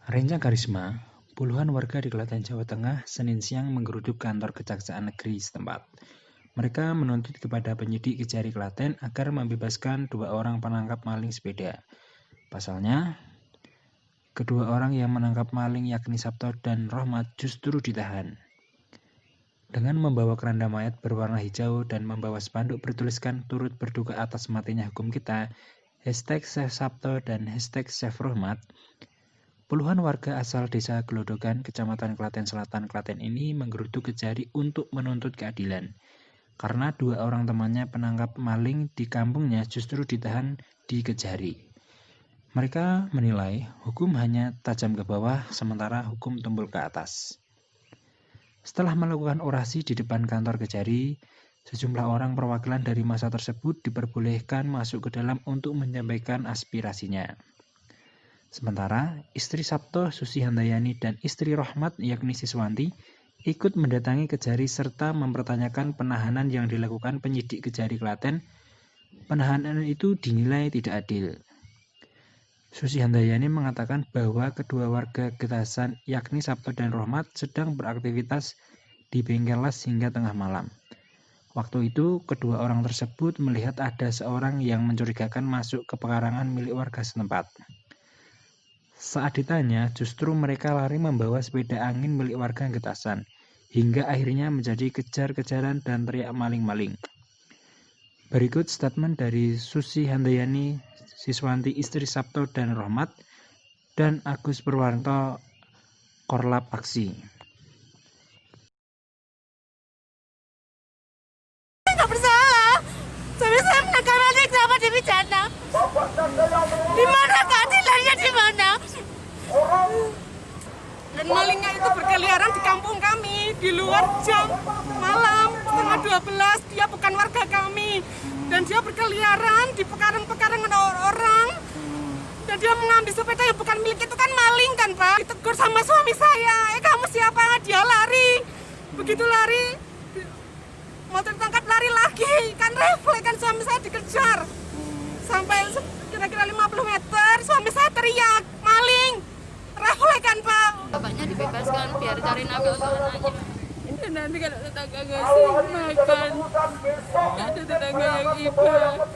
Renjang Karisma, puluhan warga di Klaten, Jawa Tengah, Senin siang menggeruduk kantor Kejaksaan Negeri setempat. Mereka menuntut kepada penyidik Kejari Klaten agar membebaskan 2 orang penangkap maling sepeda. Pasalnya, kedua orang yang menangkap maling yakni Sabto dan Rohmat justru ditahan. Dengan membawa keranda mayat berwarna hijau dan membawa spanduk bertuliskan turut berduka atas matinya hukum kita, #Save Sabto dan #Save Rohmat, puluhan warga asal desa Gelodogan, Kecamatan Klaten Selatan, Klaten ini menggeruduk Kejari untuk menuntut keadilan. Karena 2 orang temannya penangkap maling di kampungnya justru ditahan di Kejari. Mereka menilai hukum hanya tajam ke bawah, sementara hukum tumpul ke atas. Setelah melakukan orasi di depan kantor Kejari, sejumlah orang perwakilan dari masa tersebut diperbolehkan masuk ke dalam untuk menyampaikan aspirasinya. Sementara istri Sabto, Susi Handayani, dan istri Rohmat yakni Siswanti ikut mendatangi Kejari serta mempertanyakan penahanan yang dilakukan penyidik Kejari Klaten. Penahanan itu dinilai tidak adil. Susi Handayani mengatakan bahwa kedua warga Getasan yakni Sabto dan Rohmat sedang beraktivitas di bengkel las hingga tengah malam. Waktu itu, kedua orang tersebut melihat ada seorang yang mencurigakan masuk ke pekarangan milik warga setempat. Saat ditanya, justru mereka lari membawa sepeda angin milik warga Getasan, hingga akhirnya menjadi kejar-kejaran dan teriak maling-maling. Berikut statement dari Susi Handayani, Siswanti istri Sabto dan Rohmat, dan Agus Purwanto, Korlap Aksi. Nggak bersalah. Suami saya menangkap maling, kenapa dipidana? Di mana keadilannya, di mana? Dan malingnya itu berkeliaran di kampung kami, di luar jam malam, setengah 12, dia bukan warga kami. Dan dia berkeliaran di pekarangan orang. Dan dia mengambil sepeda yang bukan milik, itu kan maling kan Pak? Ditegur sama suami saya, kamu siapa? Dia lari, begitu lari, mau tertangkap lari lagi, kan refleks kan suami saya dikejar. Sampai kira-kira 50 meter, suami saya teriak, maling, refleks kan Pak? Bapaknya dibebaskan biar cari nafkah untuk anaknya. Dan nanti kalau tetangga ngasih makan, ada tetangga yang iba,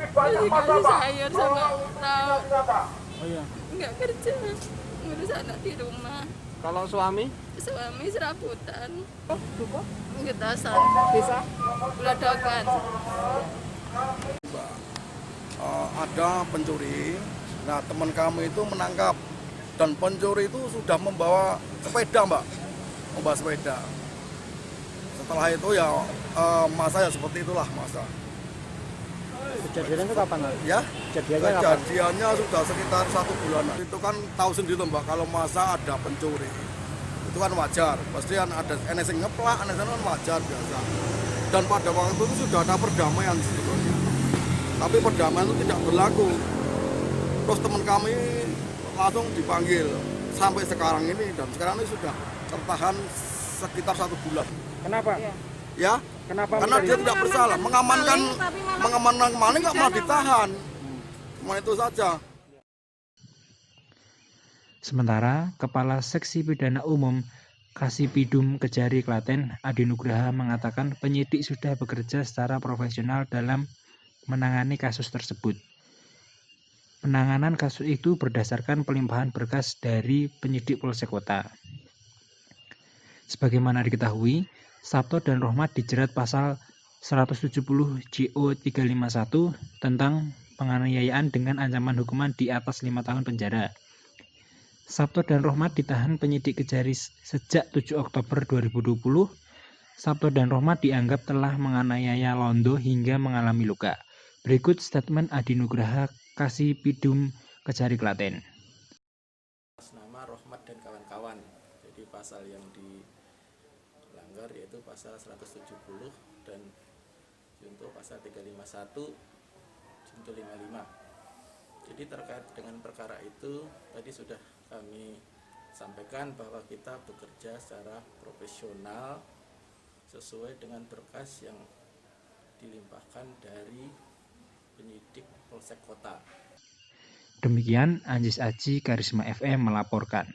kasih sayur sama lauk. Oh iya. Nggak kerja, ngurus anak di rumah. Kalau suami? Suami serabutan. Getasan, Bisa? Gelodogan. Ada pencuri. Nah, teman kami itu menangkap dan pencuri itu sudah membawa sepeda, Mbak. Membawa sepeda. Setelah itu ya masa ya seperti itulah masa. Kejadiannya itu kapan, Mas? Ya, Kejadiannya kapan? kejadiannya sudah sekitar 1 bulan. Itu kan tahu sendiri, Mbak, kalau masa ada pencuri. Itu kan wajar. Pasti kan ada NS yang ngeplak, NS kan wajar biasa. Dan pada waktu itu sudah ada perdamaian sebetulnya. Tapi perdamaian itu tidak berlaku. Terus teman kami langsung dipanggil sampai sekarang ini, dan sekarang ini sudah tertahan sekitar 1 bulan. Kenapa? Ya, Kenapa? karena dia tidak bersalah, mengamankan maling nggak mau ditahan. Cuma itu saja. Sementara Kepala Seksi Pidana Umum Kasipidum Kejari Klaten, Adi Nugraha, mengatakan penyidik sudah bekerja secara profesional dalam menangani kasus tersebut. Penanganan kasus itu berdasarkan pelimpahan berkas dari penyidik Polsek Kota. Sebagaimana diketahui, Sabto dan Rohmat dijerat pasal 170 JO 351 tentang penganiayaan dengan ancaman hukuman di atas 5 tahun penjara. Sabto dan Rohmat ditahan penyidik Kejari sejak 7 Oktober 2020. Sabto dan Rohmat dianggap telah menganiaya Londo hingga mengalami luka. Berikut statement Adi Nugraha, Kasipidum Kejari Klaten. Nama Rohmat dan kawan-kawan. Jadi pasal yang dilanggar yaitu pasal 170 dan junto pasal 351 junto 55. Jadi terkait dengan perkara itu tadi sudah kami sampaikan bahwa kita bekerja secara profesional sesuai dengan berkas yang dilimpahkan dari penyidik Polsek Kota. Demikian Anjis Aji, Karisma FM melaporkan.